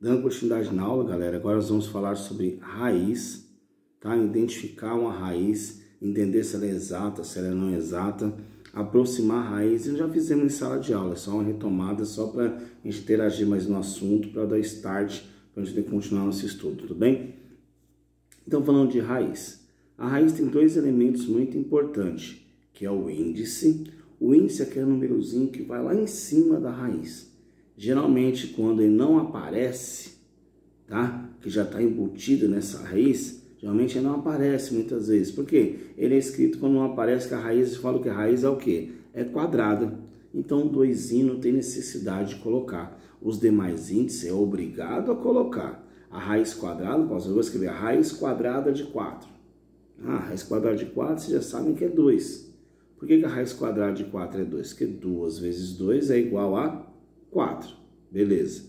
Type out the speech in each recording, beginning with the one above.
Dando continuidade na aula, galera, agora nós vamos falar sobre raiz, tá? Identificar uma raiz, entender se ela é exata, se ela é não exata, aproximar a raiz. E já fizemos em sala de aula, é só uma retomada, só para a gente interagir mais no assunto, para dar start, para a gente continuar nosso estudo, tudo bem? Então, falando de raiz, a raiz tem dois elementos muito importantes, que é o índice. O índice é aquele númerozinho que vai lá em cima da raiz. Geralmente, quando ele não aparece, tá? Que já está embutido nessa raiz, geralmente ele não aparece muitas vezes. Por quê? Ele é escrito quando não aparece que a raiz, eles falam que a raiz é o quê? É quadrada. Então, o 2 não tem necessidade de colocar. Os demais índices é obrigado a colocar. A raiz quadrada, eu vou escrever a raiz quadrada de 4. A raiz quadrada de 4, vocês já sabem que é 2. Por que a raiz quadrada de 4 é 2? Porque 2 vezes 2 é igual a 4, beleza.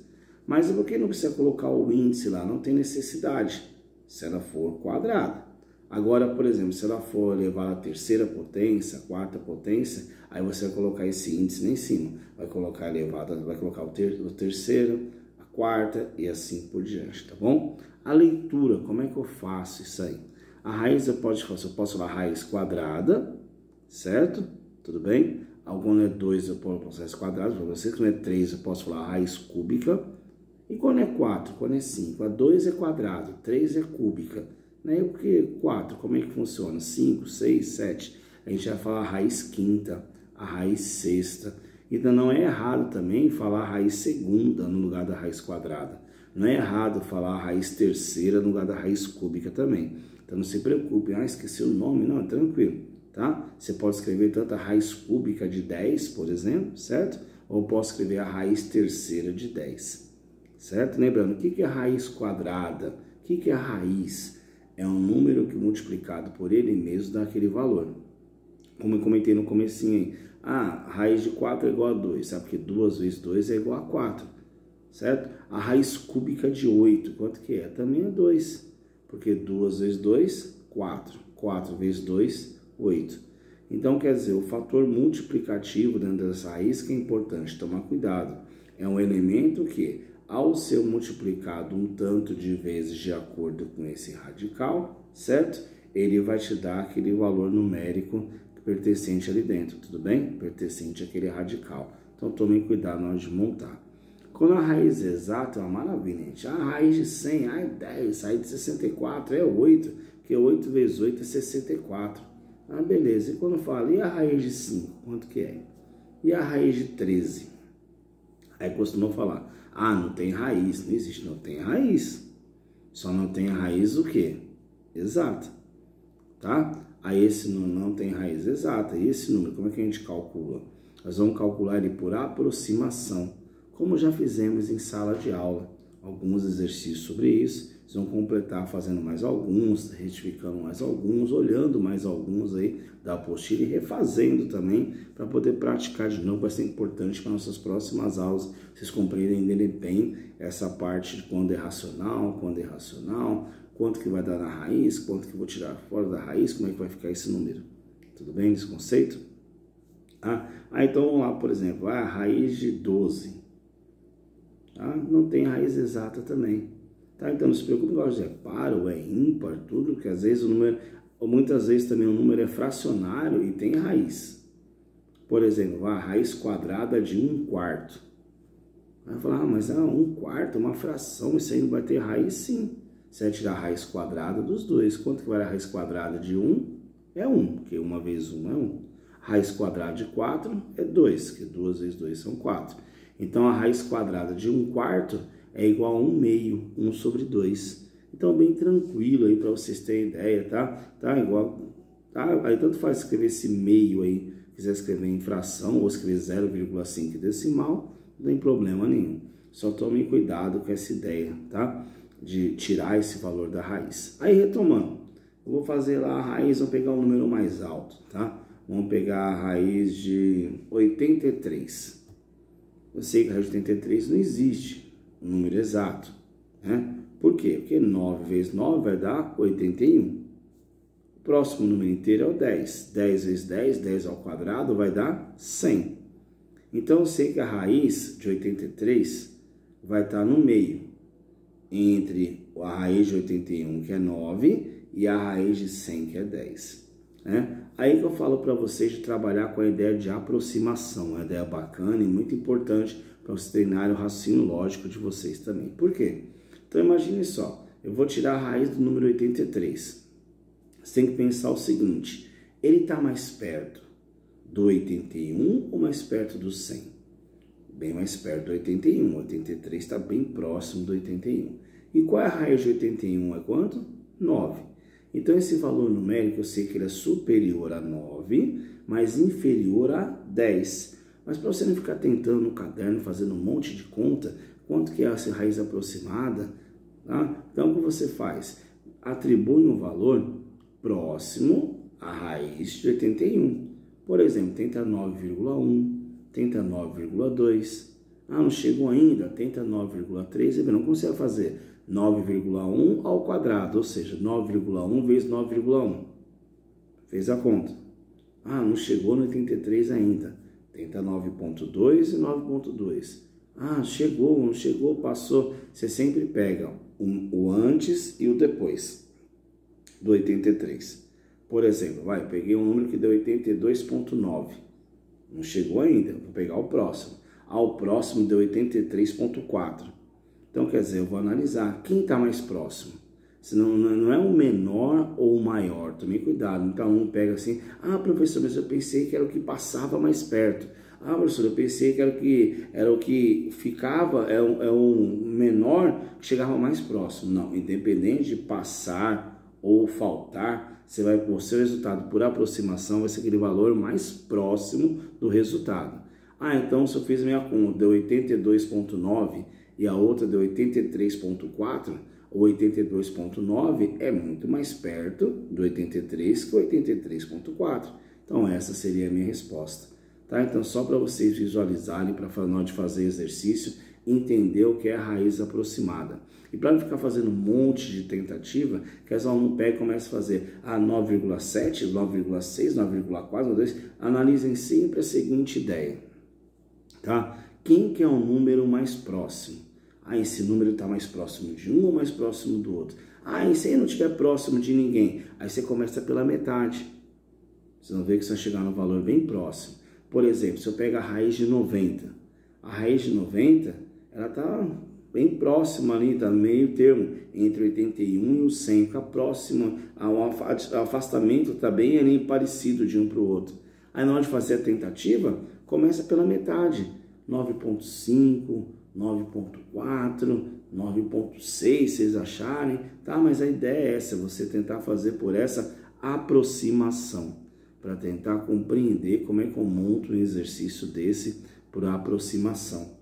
Mas por que não precisa colocar o índice lá? Não tem necessidade, se ela for quadrada. Agora, por exemplo, se ela for levar a terceira potência, a quarta potência, aí você vai colocar esse índice lá em cima. Vai colocar elevada, vai colocar o terceiro, a quarta e assim por diante, tá bom? A leitura, como é que eu faço isso aí? A raiz eu posso falar raiz quadrada, certo? Tudo bem? Quando é 2 eu posso falar raiz quadrada, para vocês. Quando é 3 eu posso falar raiz cúbica. E quando é 4, quando é 5, a 2 é quadrado, 3 é cúbica. Né? Porque 4, como é que funciona? 5, 6, 7. A gente vai falar a raiz quinta, a raiz sexta. Então não é errado também falar a raiz segunda no lugar da raiz quadrada. Não é errado falar a raiz terceira no lugar da raiz cúbica também. Então não se preocupe, esqueci o nome, não, é tranquilo. Tá? Você pode escrever tanto a raiz cúbica de 10, por exemplo, certo? Ou posso escrever a raiz terceira de 10, certo? Lembrando, o que é a raiz quadrada? O que é a raiz? É um número que multiplicado por ele mesmo dá aquele valor. Como eu comentei no comecinho aí. A raiz de 4 é igual a 2, sabe? Porque 2 vezes 2 é igual a 4, certo? A raiz cúbica de 8, quanto que é? Também é 2, porque 2 vezes 2, 4. 4 vezes 2, 8. Então, quer dizer, o fator multiplicativo dentro dessa raiz que é importante tomar cuidado. É um elemento que, ao ser multiplicado um tanto de vezes de acordo com esse radical, certo? Ele vai te dar aquele valor numérico pertencente ali dentro, tudo bem? Pertencente àquele radical. Então, tomem cuidado na hora de montar. Quando a raiz é exata, é uma maravilha, gente. A raiz de 100 é 10, a raiz de 64 é 8, porque 8 vezes 8 é 64. Beleza. E quando eu falo, e a raiz de 5? Quanto que é? E a raiz de 13? Aí costumam falar, não tem raiz. Não existe, não tem raiz. Só não tem a raiz o quê? Exata. Tá? Aí esse número não tem raiz exata. E esse número, como é que a gente calcula? Nós vamos calcular ele por aproximação, como já fizemos em sala de aula. Alguns exercícios sobre isso. Vocês vão completar fazendo mais alguns, retificando mais alguns, olhando mais alguns aí da apostila e refazendo também para poder praticar de novo. Vai ser importante para nossas próximas aulas, vocês compreenderem bem essa parte de quando é racional, quando é irracional, quanto que vai dar na raiz, quanto que eu vou tirar fora da raiz, como é que vai ficar esse número. Tudo bem esse conceito? Então vamos lá, por exemplo, a raiz de 12. Não tem raiz exata também. Então não se preocupe, não gosto de par ou é ímpar, tudo, porque às vezes o número, ou muitas vezes também o número é fracionário e tem raiz. Por exemplo, a raiz quadrada de 1/4. Vai falar, mas 1/4 é uma fração, isso aí não vai ter raiz? Sim. Você vai tirar a raiz quadrada dos dois. Quanto que vai a raiz quadrada de 1? É 1, porque 1 vezes 1 é 1. Raiz quadrada de 4 é 2, porque 2 vezes 2 são 4. Então a raiz quadrada de 1/4 é igual a 1/2, 1 sobre 2. Então, bem tranquilo aí para vocês terem ideia, tá? Aí tanto faz escrever esse meio aí, quiser escrever em fração ou escrever 0,5 decimal, não tem problema nenhum. Só tomem cuidado com essa ideia, tá? De tirar esse valor da raiz. Aí, retomando, eu vou fazer lá a raiz, vamos pegar um número mais alto, tá? Vamos pegar a raiz de 83. Eu sei que a raiz de 83 não existe um número exato, né? Por quê? Porque 9 vezes 9 vai dar 81. O próximo número inteiro é o 10. 10 vezes 10, 10 ao quadrado, vai dar 100. Então eu sei que a raiz de 83 vai estar no meio. entre a raiz de 81, que é 9, e a raiz de 100, que é 10. Né? Aí que eu falo para vocês de trabalhar com a ideia de aproximação, uma ideia bacana e muito importante para vocês treinarem o raciocínio lógico de vocês também. Por quê? Então imagine só, eu vou tirar a raiz do número 83. Você tem que pensar o seguinte, ele está mais perto do 81 ou mais perto do 100? Bem mais perto do 81, 83 está bem próximo do 81. E qual é a raiz de 81? É quanto? 9. Então esse valor numérico eu sei que ele é superior a 9, mas inferior a 10. Mas para você não ficar tentando no caderno, fazendo um monte de conta, quanto que é essa raiz aproximada, tá? Então o que você faz? Atribui um valor próximo à raiz de 81. Por exemplo, tenta 9,1, tenta 9,2. Não chegou ainda, tenta 9,3. E não consegue fazer 9,1 ao quadrado, ou seja, 9,1 vezes 9,1. Fez a conta. Não chegou no 83 ainda. Tenta 9,2 e 9,2. Chegou, não chegou, passou. Você sempre pega o antes e o depois do 83. Por exemplo, peguei um número que deu 82,9. Não chegou ainda, vou pegar o próximo. O próximo deu 83,4. Então, quer dizer, eu vou analisar quem está mais próximo. Senão, não é o menor ou o maior, tome cuidado. Então, um pega assim, professor, mas eu pensei que era o que passava mais perto. Professor, eu pensei que era o que ficava, é um menor que chegava mais próximo. Não, independente de passar ou faltar, você vai pôr seu resultado por aproximação, vai ser aquele valor mais próximo do resultado. Então se eu fiz minha conta, deu 82,9 e a outra deu 83,4, o 82,9 é muito mais perto do 83 que o 83,4. Então essa seria a minha resposta. Tá? Então só para vocês visualizarem, para na hora de fazer exercício, entender o que é a raiz aproximada. E para não ficar fazendo um monte de tentativa, que as alunos pegam e começam a fazer 9,7, 9,6, 9,4, 9,2, analisem sempre a seguinte ideia. Tá? Quem que é o número mais próximo? Esse número está mais próximo de um ou mais próximo do outro? E se ele não estiver próximo de ninguém? Aí você começa pela metade. Você vai ver que você vai chegar no valor bem próximo. Por exemplo, se eu pego a raiz de 90. A raiz de 90, ela está bem próxima ali, está meio termo, entre 81 e o 100, fica próximo, o afastamento está bem ali parecido de um para o outro. Aí na hora de fazer a tentativa, começa pela metade, 9,5, 9,4, 9,6, vocês acharem, tá? Mas a ideia é essa, você tentar fazer por essa aproximação, para tentar compreender como é que eu monto um exercício desse por aproximação,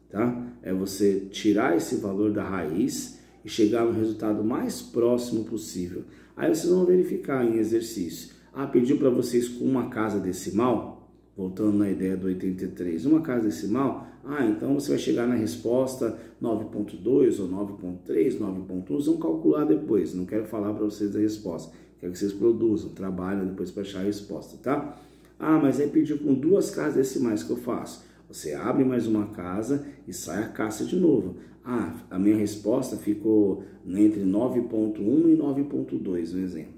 tá? É você tirar esse valor da raiz e chegar no resultado mais próximo possível. Aí vocês vão verificar em exercício. Pediu para vocês com uma casa decimal, voltando na ideia do 83, uma casa decimal, então você vai chegar na resposta 9,2 ou 9,3, 9,1, vocês vão calcular depois, não quero falar para vocês a resposta, quero que vocês produzam, trabalhem depois para achar a resposta, tá? Mas aí pediu com duas casas decimais, que eu faço? Você abre mais uma casa e sai a caça de novo. A minha resposta ficou entre 9,1 e 9,2, um exemplo.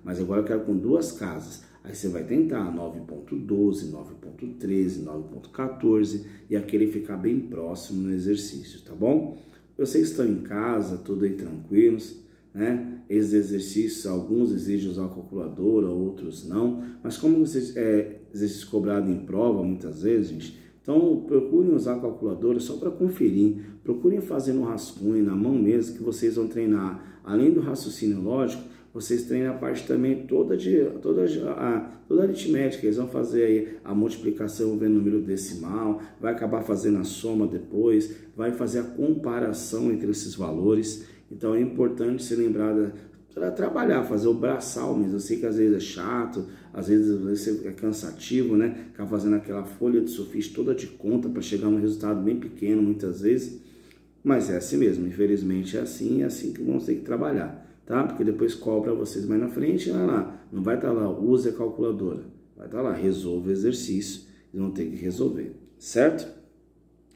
Mas agora eu quero com duas casas. Aí você vai tentar 9,12, 9,13, 9,14 e aquele ficar bem próximo no exercício, tá bom? Vocês estão em casa, tudo aí tranquilos, né? Esses exercícios, alguns exigem usar a calculadora, outros não. Mas como exercício cobrado em prova, muitas vezes, gente, então procurem usar a calculadora só para conferir. Procurem fazer no rascunho, na mão mesmo, que vocês vão treinar. Além do raciocínio lógico, vocês treinam a parte também toda a aritmética. Eles vão fazer aí a multiplicação vendo número decimal, vai acabar fazendo a soma depois, vai fazer a comparação entre esses valores. Então é importante se lembrar para trabalhar, fazer o braçal mesmo. Eu sei que às vezes é chato, às vezes é cansativo, né? Ficar fazendo aquela folha de sulfite toda de conta para chegar num resultado bem pequeno muitas vezes. Mas é assim mesmo, infelizmente é assim que vamos ter que trabalhar, tá? Porque depois cobra vocês mais na frente, não vai estar lá, use a calculadora. Vai estar lá, resolva o exercício, e vão ter que resolver, certo?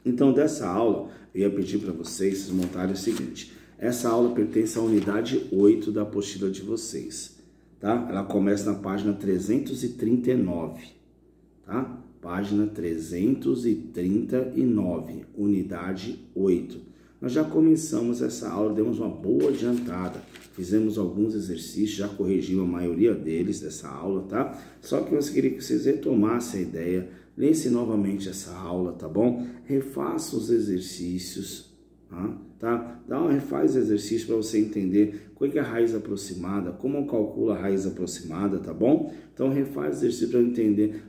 Então dessa aula, eu ia pedir para vocês montarem o seguinte. Essa aula pertence à unidade 8 da apostila de vocês, tá? Ela começa na página 339, tá? Página 339, unidade 8. Nós já começamos essa aula, demos uma boa adiantada, fizemos alguns exercícios, já corrigimos a maioria deles dessa aula, tá? Só que eu queria que vocês retomassem a ideia, lessem novamente essa aula, tá bom? Refaça os exercícios, tá? Refaz o exercício para você entender qual é a raiz aproximada, como calcula a raiz aproximada, tá bom? Então refaz o exercício para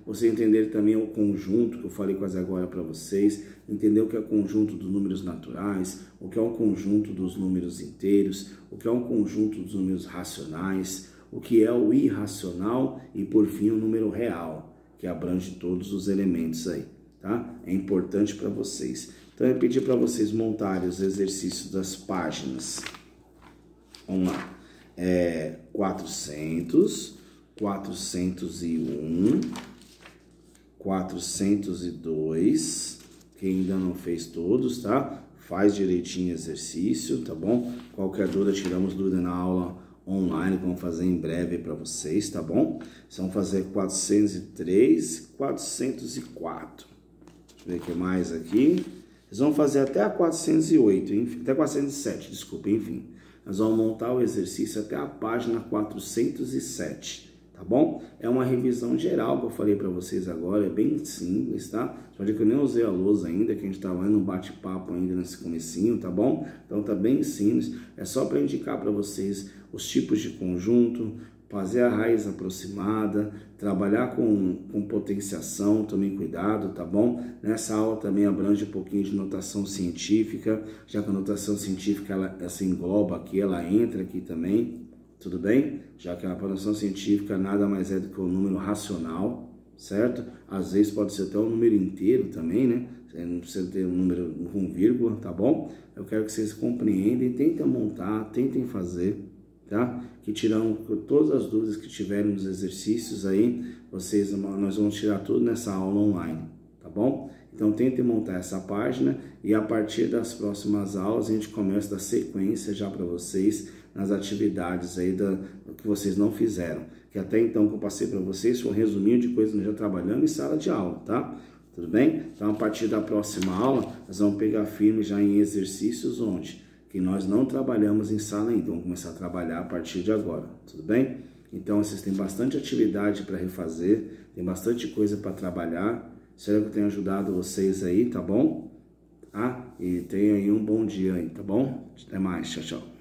você entender também o conjunto que eu falei quase agora para vocês, entender o que é o conjunto dos números naturais, o que é o conjunto dos números inteiros, o que é o conjunto dos números racionais, o que é o irracional e por fim o número real, que abrange todos os elementos aí, tá? É importante para vocês. Então eu pedi para vocês montarem os exercícios das páginas. Vamos lá. 400, 401, 402. Quem ainda não fez todos, tá? Faz direitinho o exercício, tá bom? Qualquer dúvida, tiramos dúvida na aula online, que vamos fazer em breve para vocês, tá bom? Vocês vão fazer 403, 404. Deixa eu ver o que mais aqui. Vocês vão fazer até a 408, enfim, até 407, desculpa, enfim. Nós vamos montar o exercício até a página 407, tá bom? É uma revisão geral que eu falei para vocês agora, é bem simples, tá? Só que eu nem usei a lousa ainda, que a gente estava indo no bate-papo ainda nesse comecinho, tá bom? Então tá bem simples, é só para indicar para vocês os tipos de conjunto, fazer a raiz aproximada, trabalhar com potenciação, tomem cuidado, tá bom? Nessa aula também abrange um pouquinho de notação científica, já que a notação científica ela se engloba aqui, ela entra aqui também, tudo bem? Já que a notação científica nada mais é do que o número racional, certo? Às vezes pode ser até um número inteiro também, né? Não precisa ter um número com vírgula, tá bom? Eu quero que vocês compreendem, tentem montar, tentem fazer, tá? Que tiramos todas as dúvidas que tiverem nos exercícios aí, nós vamos tirar tudo nessa aula online, tá bom? Então tentem montar essa página e a partir das próximas aulas a gente começa a sequência já para vocês nas atividades aí que vocês não fizeram, que até então que eu passei para vocês foi um resuminho de coisas que nós já trabalhamos em sala de aula, tá? Tudo bem? Então a partir da próxima aula nós vamos pegar firme já em exercícios que nós não trabalhamos em sala ainda, vamos começar a trabalhar a partir de agora, tudo bem? Então vocês têm bastante atividade para refazer, tem bastante coisa para trabalhar, espero que eu tenha ajudado vocês aí, tá bom? E tenham aí um bom dia aí, tá bom? Até mais, tchau, tchau.